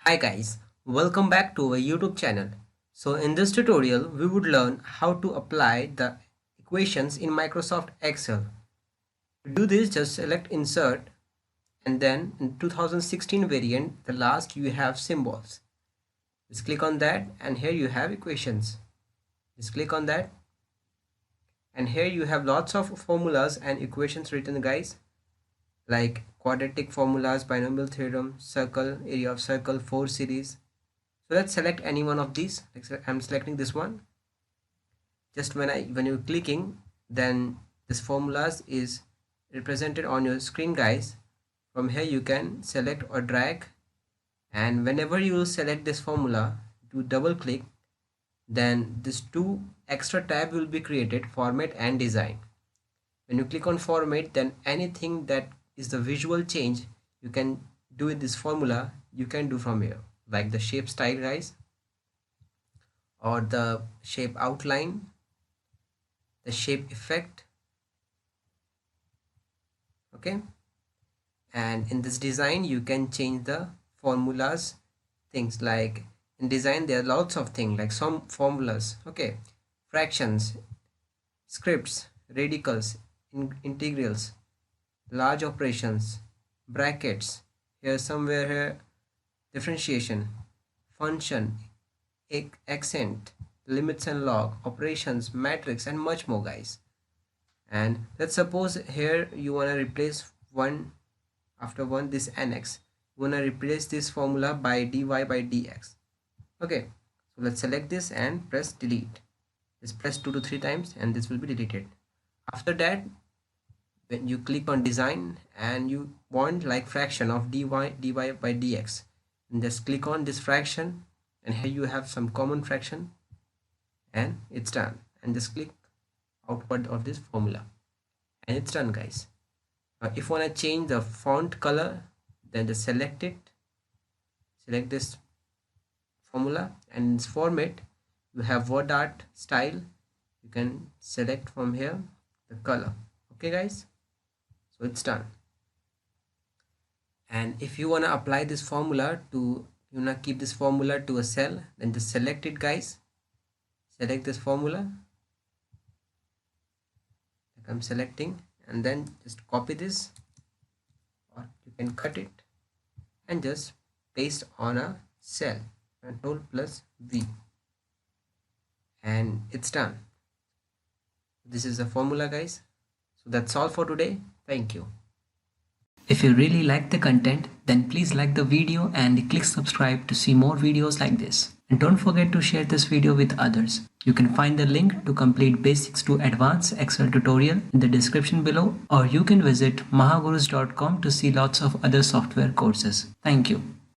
Hi guys, welcome back to our YouTube channel. So in this tutorial, we would learn how to apply the equations in Microsoft Excel. To do this, just select Insert and then in 2016 variant, the last you have symbols. Just click on that and here you have equations. Just click on that and here you have lots of formulas and equations written guys, like quadratic formulas, binomial theorem, circle, area of circle, 4 series. So let's select any one of these. I'm selecting this one. Just when you're clicking, then this formulas is represented on your screen guys. From here you can select or drag, and whenever you select this formula, to double click, then this two extra tab will be created, format and design. When you click on format, then anything that is the visual change you can do with this formula, you can do from here, like the shape style guys, or the shape outline, the shape effect. Okay, and in this design you can change the formulas, things like in design there are lots of things like some formulas. Okay, fractions, scripts, radicals, integrals, large operations, brackets, here somewhere here differentiation, function, accent, limits and log, operations, matrix, and much more guys. And let's suppose here you want to replace one after one, this nx, you want to replace this formula by dy by dx. Okay, so let's select this and press delete. Just press 2 to 3 times and this will be deleted. After that, when you click on design and you want like fraction of dy by dx, and just click on this fraction and here you have some common fraction and it's done, and just click output of this formula and it's done guys. If you want to change the font color, then just select it, select this formula, and in this format you have word art style, you can select from here the color. Okay guys, so it's done. And if you want to apply this formula to, you want to keep this formula to a cell, then just select it guys, select this formula like I'm selecting, and then just copy this, or you can cut it and just paste on a cell, Ctrl plus V, and it's done. This is the formula guys. So that's all for today. Thank you. If you really like the content, then please like the video and click subscribe to see more videos like this. And don't forget to share this video with others. You can find the link to complete basics to advanced Excel tutorial in the description below, or you can visit mahagurus.com to see lots of other software courses. Thank you.